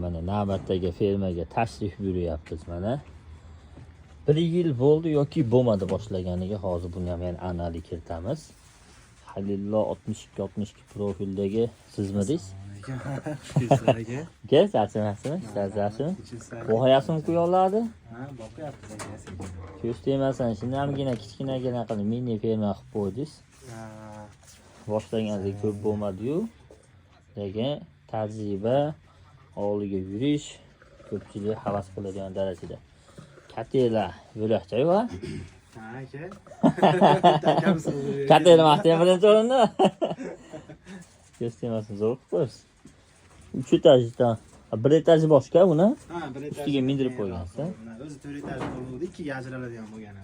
mana navbatdagi fermaga tashrif buyuryapmiz mana. 1 yil bo'ldi yoki bo'lmadi boshlaganiga, hozir buni ham yana analiz kiritamiz. Halillo 62 profildagi sizmidingiz? Gel zaten zaten. Boyasın kuyuyorlardı. Ha, boqyapmiz aka. Ko'z temasan, shuni hamgina kichkinagina qilib mini ferma qilib qo'ydingiz. Boshlaganingizda ko'p bo'lmadi-yu. Lekin tajriba, oldiga yurish ko'pchilik havas qiladigan darajada. Katela yo'lakchay va Ha aka. Katela maqtay birinchi o'rinda. Ko'z temasin zo'r qo'ysiz. 3 etajdan. Bir etaji boshqa buni? Ha, bir etaj. Ustiga mindirib qo'ygansiz. O'zi 4 etaj bo'ldi, 2 ga ajraladigan bo'lgan.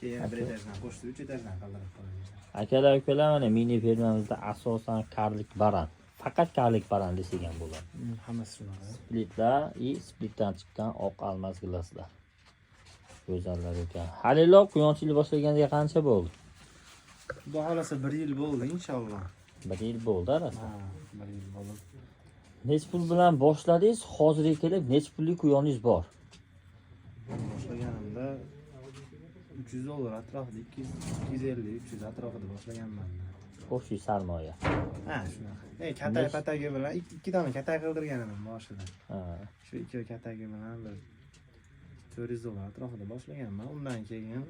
Keyin bir etajdan qo'shdi, 3 etajdan qoldirib qo'ygan. Akalar, ukalar, mana mini fermamizda asosan karlik baran. Faqat karlik baran desak bo'ladi. Hammasi shunaqa. Splitlar и splitdan chiqqan oq almas glaslar. Go'zallar ekan. Halillo quyonchilik boshlaganiga qancha bo'ldi? Xudo xolasa 1 yil bo'ldi inshaalloh. 1 yil bo'ldi arasida. Ha, 1 yil bo'ldi. Nech pul bilan boshladingiz? Hozirga kelib nech pullik quyoningiz bor? Boshlaganimda 300 dollar atrofida, 250, 300 atrofida boshlaganman. Qo'shib sarmoya. Ha, shunaqa. Katay-patagi bilan 2 dona katay qildirgan edim boshida. Ha. Shu 2 katagi bilan bir 400 dollar atrofida boshlaganman. Undan keyin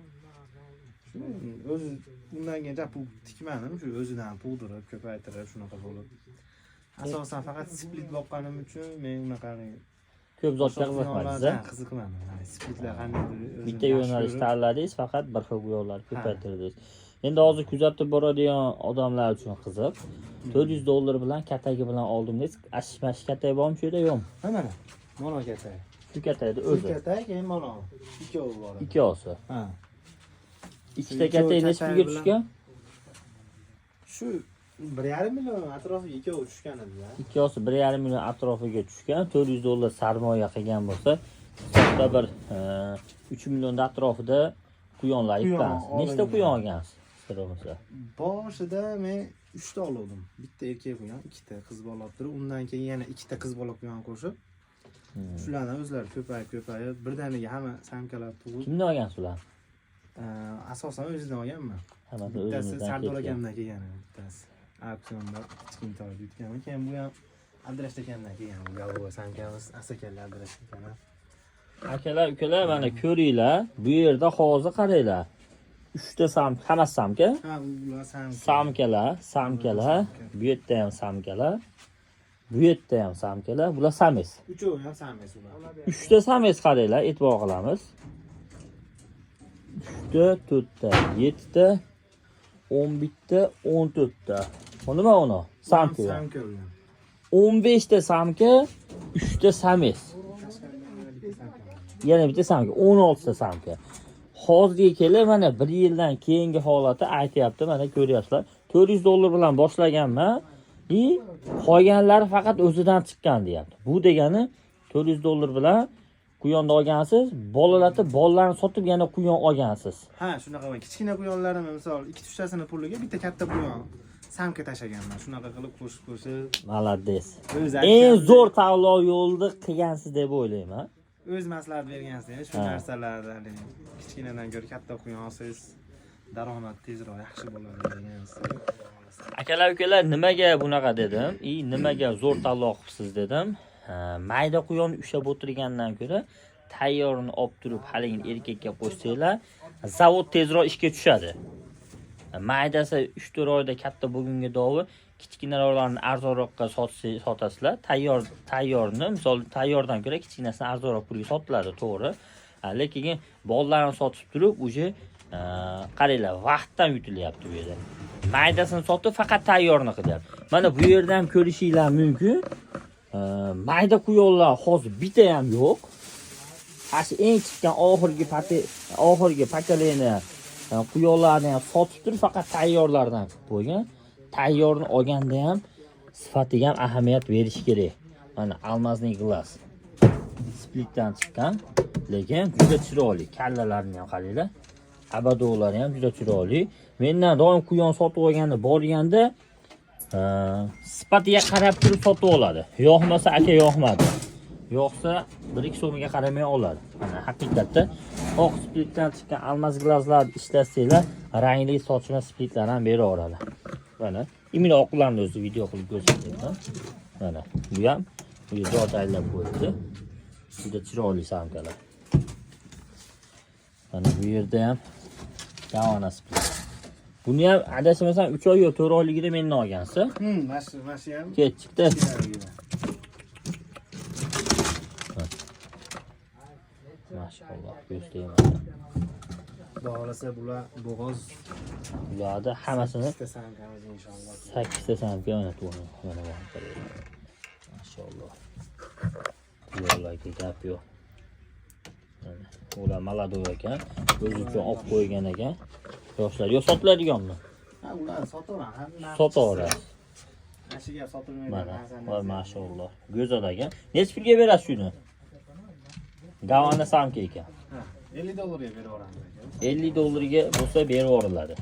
o'zi undan keyin pul tikmadim, shu o'zidan puldirib, ko'paytirib shunaqa bo'lib. Asosan faqat split boqqanim uchun men unaqa Ko'p zotga qiziqmadingiz-a? Qiziqmadim. Splitlar qandaydir Bitta yo'nalish tanladingiz, faqat bir xil quyonlar ko'paytirdingiz. Endi hozir kuzatib boradigan odamlar uchun qiziq. 400 dollar bilan katagi bilan oldim desiz, ashmash katay bormi shu yerda yo'qmi? Ha mana. Mono katay. Shu katayda o'zi. Shu katay, keyin mono. Ikkovi bor. Ikkosi. Ha. Ikkita katay necha pulga tushgan? Shu 1,5 million atrofiga ikkovi tushgan edi-da. Ikkosi 1,5 million atrofiga tushgan. 400 dollar sarmoya qilgan bo'lsa, hisobda bir 3 million atrofida quyonlar yutgansiz. Nechta quyon olgansiz? Bo'lsa. Boshida men 3 ta oldim. Bitta erkak quyon, 2 ta qiz bola olib turib, undan keyin yana 2 ta qiz bola quyon qo'shib, shulardan o'zlari ko'payib, birdaniga hamma samkalar tug'ib. Kimdan olgansiz ularni? Asosan o'zimdan olganman. Hammasi Bittasi o'zingizdan Sardor ketgan. akamdan kelgan bittasi. Auksionda kichkintoy yutganman. Keyin bu ham Abdurash akamdan kelgan. Bu galvoy samkamiz asakalla Abdurash akam. Akalar, ukalar, mana ko'ringlar. Bu yerda hozir qaranglar. 3 ta hammasi samka. Ha, ular samka. Samkalar. Bu yerda ham samkalar. Bu yerda ham samkalar. Bular sames. Uchovi ham sames ular. 3 ta sames qaranglar, e'tibor qilamiz. 3 ta, 4 ta, 7 ta, 11 ta, 14 ta. Nima uni? Samka. Samka ular. 15 ta samka, 3 ta sames. Yana bitta samka, 16 ta samka. Hozirga kelib mana 1 yildan keyingi holati aytyapti, mana ko'ryapsizlar. 400 dollar bilan boshlaganman. Qolganlari faqat o'zidan chiqqan deyapti. Bu degani 400 dollar bilan quyonni olgansiz, bolalarni sotib yana quyon olgansiz. Ha, shunaqa va kichkina quyonlarimni misol 2-3 tasini puliga bitta katta quyon samka tashaganman. Shunaqa qilib qo'shib. Malades. O'zi Eng zo'r tanlov yo'lni qilgansiz deb o'ylayman. O'z maslahat bergansiz, shu narsalardan kichkinadan ko'ra katta quyon olsangiz daromad tezroq yaxshi bo'ladi degansiz. Akalar, ukalar, nimaga bunaqa dedim? Nimaga zo'r tanlov qilibsiz dedim. Mayda quyon ushlab o'tirgandan ko'ra tayyorini olib turib haligi erkakka qo'shsanglar, zavod tezroq ishga tushadi. Maydasi 3-4 oyda katta bo'lgunga dovi kichkinalarni arzonroqqa sotasizlar. Tayyorni, misol tayyordan ko'ra kichkinasini arzonroq pulga sotiladi, to'g'ri. Lekin bolalarni sotib turib, uje qaranglar, vaqtdan yutilyapti bu yerda. Maydasini sotib faqat tayyorni qilyapti. Mana bu yerda ham ko'rishinglar mumkin. Mayda quyonlar hozir bitta ham yo'q. Hasi eng chiqqan oxirgi pakaleniya quyonlarni ham sotib turib faqat tayyorlardan qilib qo'ygan. Tayyorni olganda ham sifatiga ham ahamiyat berish kerak. Mana almazning glas. Splitdan chiqqan, lekin juda chiroyli. Kallalarni ham qaranglar. Abadolari ham juda chiroyli. Mendan doim quyon sotib olganda borganda sifatiga qarab turib sotib oladi. Yoqmasa aka yoqmadi. Yoqsa 1-2 so'miga qaramay oladi. Mana haqiqatda oq splitdan chiqqan almas glazlarni ishlasanglar, rangli sochma splitlar ham beraveradi. Mana imino oqlarni o'zi video qilib ko'rsatyapman. Mana bu ham bu yerda otaylab qo'yibdi. Juda chiroyli samkalar. Mana bu yerda ham Davona split. Buni ham adashmasam 3 oy yo 4 oyligida mendan olgansiz. Mashi ham Ketchikda. Maşallah göstereyim. Bağlasa bular bo'g'oz. Bularda hammasini 8 ta samkamiz inshaalloh. 8 ta samka mana to'g'ri. Mana bu. Maşallah. Yo'llarga gap yo'q. Mana ular maladoy ekan. O'zi uchun olib qo'ygan ekan. Yoshlar yo sotiladiganmi? Ha, ular sotaveradi. Sotaveradi. Ashiga sotilmaydi. Mana, voy maşallah. Go'zal ekan. Necha pulga berasiz shuni? Davona samka ekan. Ha, $50 beraveramiz aka. $50 bo'lsa berib yuboriladi.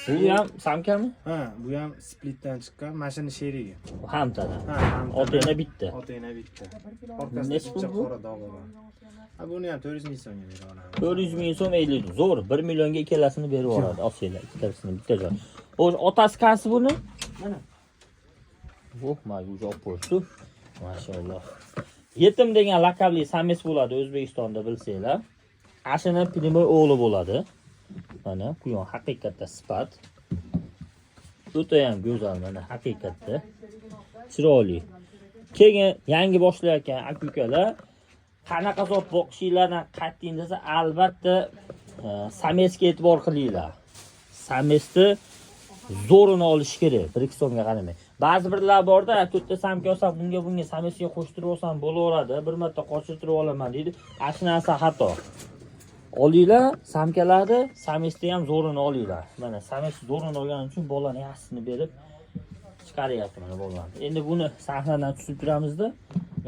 Bu ham samkami? Ha, bu ham splitdan chiqqan mashina sherigi. Hamtadan. Ha, Otena bitta. Otena bitta. Nechi pul bu? Qora dog'i bor. Ha, buni ham 400 ming so'mga beraveramiz. 400 ming so'm 50. Zo'r, 1 millionga ikkalasini berib yuboradi. Olsanglar, ikkalasini bitta joy. Otasi qaysi buni? Mana. Majbur olib qo'yibdi. Maşallah. Yetim degan laqabli sames bo'ladi O'zbekistonda bilsanglar. Ashina Primoy o'g'li bo'ladi. Mana bu ham haqiqatda sifat. O'ta ham go'zal mana haqiqatda. Chiroyli. Keyin yangi boshlayotgan aka-ukalar qanaqa zot boqishinglardan qat'iy desa albatta samesga e'tibor qilinglar. Samesni zo'rini olish kerak, 1-2 so'mga qaramay. Ba'zi birlar borda, to'rtta samka olsam, bunga samesga qo'shtirib olsam bo'laveradi, bir marta qo'shtirib olaman deydi. Ashnasi xato. Olinglar, samkalarni, samesni ham zo'rini olinglar. Mana sames zo'rini olgani uchun bolani yaxshisini berib chiqaryapti mana bolani. Endi buni sahnadan tushib turamizda,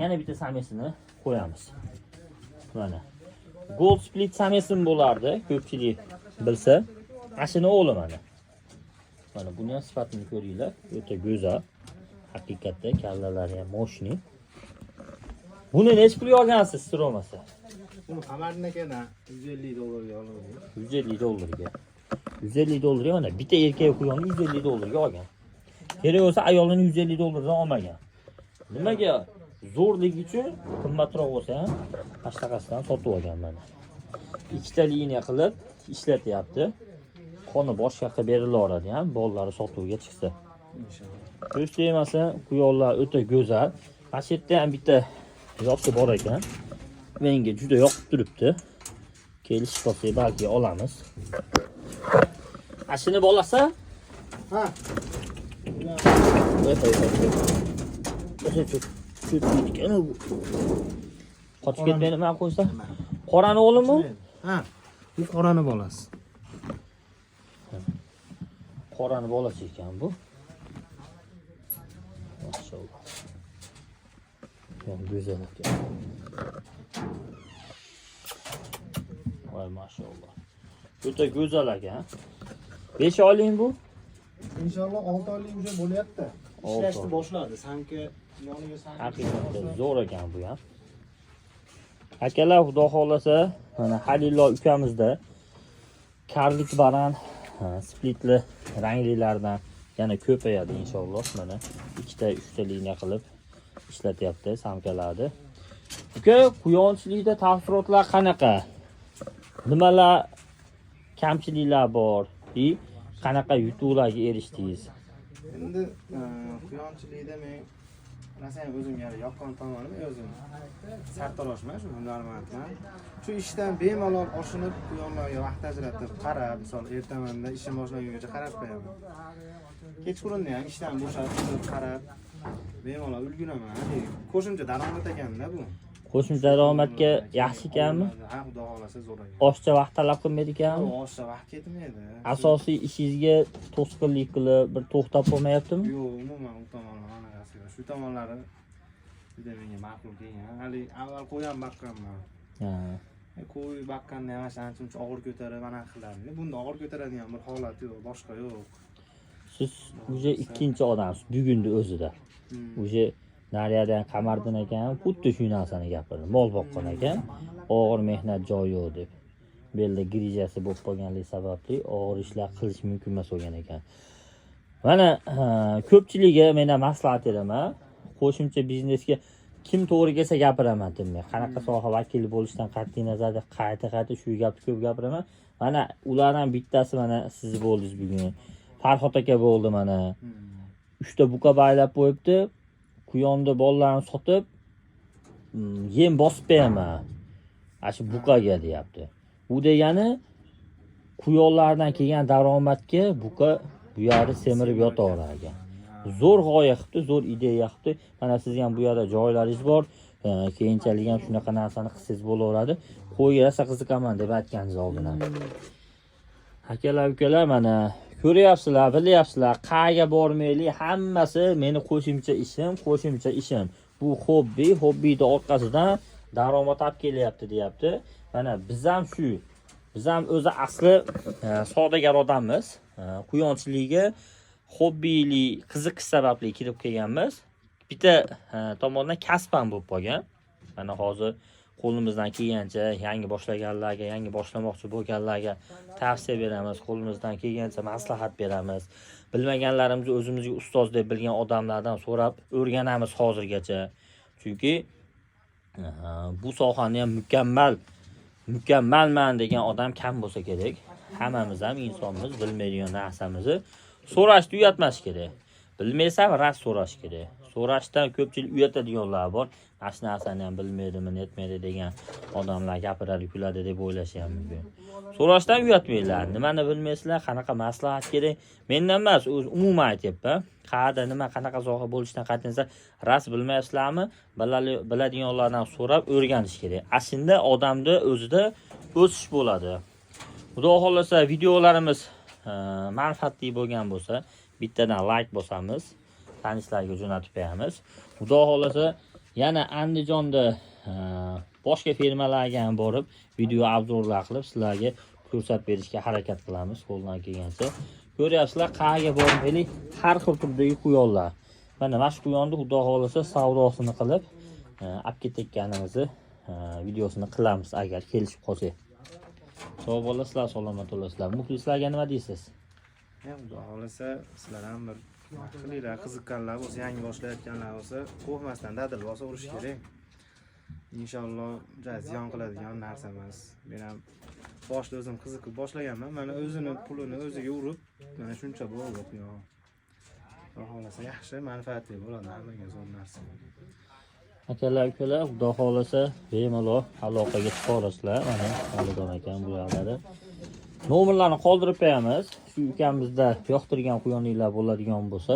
yana bitta samesini qo'yamiz. Mana. Gold split samesim bo'lardi, ko'pchilik bilsa. Ashina o'g'li mana. Mana buni ham sifatini ko'ringlar, o'ta go'zal. Haqiqatda kallalari ham moshni. Buni necha pulga olgansiz, sir bo'lmasa? Buni qamarnakada $150 ga oldim. $150 ga. $150 ga mana bitta erkak quyonni $150 ga olgan. Kerak bo'lsa ayolini $150 dan olmagan. Nimaga? Zo'rligi uchun qimmatroq bo'lsa ham pashtaqasidan sotib olgan mana. Ikkita liniya qilib ishlatyapti. Qoni boshqa qilib berilaveradi ham, bolalari sotuvga chiqsa. Inshaalloh. Ko'rsatmasa, quyonlar o'ta go'zal. Mana shu yerda ham bitta yoshi bor ekan. Menga juda yoqib turibdi. Kelishib qolsak balki olamiz. Ashini bolasa? Ha. Qochib ketmaydi men qo'ysa. Qorani o'g'limi? Ha. Bu qorani bolasi. Qorani bolasi ekan bu. Maşallah. Güzel ekan. Voy maşallah. O'ta go'zal ekan. 5 oylik bu? Inshaalloh 6 oylik уже bo'lyapti. Ishlashni boshladi. Samka yoniga samka. Haqiqatda zo'r ekan bu ham. Akalar, xudo xolasa, mana Halillo ukamizda karlik baran splitli ranglilardan yana ko'payadi inshaalloh. Mana 2 ta 3 ta liniya qilib ishlatyapti samkalarni. Uka, quyonchilikda tafsilotlar qanaqa? Nimalar kamchiliklar bor? Qanaqa yutuqlarga erishdingiz? Endi quyonchilikda men masalan o'zimga yoqqan tomonim o'zim sartaroshman, shu hunarmandman. Shu ishdan bemalol oshinib quyonlarga vaqt ajratib qarab, misol ertamanda ishim boshlagungacha qarab qo'yaman. Kechqurunni ham ishdan bo'shatib qarab bemalol ulguraman. Qo'shimcha daromad ekanda bu. Qo'shimcha daromadga yaxshi ekanmi? Ha, xudo xolasa zo'r ekan. Oshcha vaqt talab qilmaydi ekanmi? Oshcha vaqt ketmaydi. Asosiy ishingizga to'sqinlik qilib, bir to'xtab qolmayaptimi? Yo'q, umuman u tomonlar anaqasi yo'q. Shu tomonlari juda menga ma'qul kelgan. Hali avval qo'yam baqqanman. Ha. Qo'y baqqanda ham ancha og'ir ko'tarib ana qilardi. Bunda og'ir ko'taradigan bir holat yo'q, boshqa yo'q. Siz уже ikkinchi odamsiz bugunni o'zida. Уже nariyadan Qamariddin akam xuddi shu narsani gapirdi. Mol boqqan ekan, og'ir mehnat joyi yo'q deb. Belda grijasi bo'lib qolganligi sababli og'ir ishlar qilish mumkin emas bo'lgan ekan. Mana ko'pchiligiga men ham maslahat beraman. Qo'shimcha biznesga kim to'g'ri kelsa gapiraman demay. Qanaqa soha vakili bo'lishdan qat'iy nazarda qayta shu gapni ko'p gapiraman. Mana ulardan bittasi mana siz bo'ldingiz bugun. Farhod aka bo'ldi mana. 3 ta buqa baylab qo'yibdi. Quyonda bolalarni sotib yem bosib beraman. Shu buqaga deyapti. Bu degani quyonlardan kelgan daromadga buqa bu yerda semirib yotaverar ekan. Zo'r g'oya qilibdi, zo'r ideya qilibdi. Mana siz ham bu yerda joylaringiz bor. Keyinchalik ham shunaqa narsani qilsangiz bo'laveradi. Qo'yga rosa qiziqaman deb aytganingiz oldindan. Akalar, ukalar, mana ko'ryapsizlar, bilyapsizlar, qayerga bormaylik, hammasi meni qo'shimcha ishim. Bu hobbini orqasidan daromad olib kelyapti, deyapti. Mana biz ham o'zi asli savdogar odammiz. Quyonchiligiga hobbili, qiziqish sababli kirib kelganmiz. Bitta tomondan kasb ham bo'lib qolgan. Mana hozir qo'limizdan kelgancha yangi boshlaganlarga, yangi boshlamoqchi bo'lganlarga tavsiya beramiz, qo'limizdan kelgancha maslahat beramiz. Bilmaganlarimizni o'zimizga ustoz deb bilgan odamlardan so'rab o'rganamiz hozirgacha. Chunki bu sohani ham mukammalman degan odam kam bo'lsa kerak. Hammamiz ham insonmiz, bilmaydigan narsamizni so'rashni uyatmas kerak. Bilmaysam rast so'rash kerak. So'rashdan ko'pchilik uyatadiganlar bor. Shu narsani ham bilmaydimi, netmaydi degan odamlar gapiradi, kuladi deb o'ylashi ham mumkin. So'rashdan uyatmanglar. Nimani bilmaysizlar, qanaqa maslahat kerak? Mendan emas, o'z umuman aytyapman. Qayerda nima, qanaqa soha bo'lishidan qat'iy nazar rast bilmaysizlarmi? Biladiganlardan so'rab o'rganish kerak. Aslida odamda o'zida o'sish bo'ladi. Xudo xolasa videolarimiz manfaatli bo'lgan bo'lsa, bittadan like bosamiz, tanishlarga jo'natib qo'yamiz. Xudo xolasa yana Andijonda boshqa firmalarga ham borib video obzorlar qilib sizlarga ko'rsatib berishga harakat qilamiz qo'ldan kelgancha. Ko'ryapsizlar, qayerga bormaylik, har xil turdagi quyonlar. Mana mana shu quyonni xudo xolasa savdosini qilib olib ketayotganimizni videosini qilamiz agar kelishib qolsak. Sog' bo'lasizlar, salomat bo'lasizlar. Muxlislarga nima deysiz? Xudo xolasa sizlar ham bir qilinglar, qiziqqanlar bo'lsa, yangi boshlayotganlar bo'lsa, qo'rqmasdan dadil bo'lsa urish kerak. Inshaalloh ziyon qiladigan narsa emas. Men ham boshida o'zim qiziqib boshlaganman. Mana o'zini pulini o'ziga urib, mana shuncha bo'ldi. Xudo xolasa yaxshi, manfaatli bo'ladi hammaga zo'r narsa. Akalar, ukalar, xudo xolasa bemalol aloqaga chiqaverasizlar. Mana Alidon akam bu yerlarda. Nomerlarni qoldirib qo'yamiz. Shu ukamizda yoqtirgan quyoninglar bo'ladigan bo'lsa,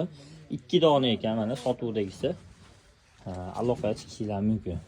2 dona ekan, mana sotuvdagisi. Aloqaga chiqishinglar mumkin.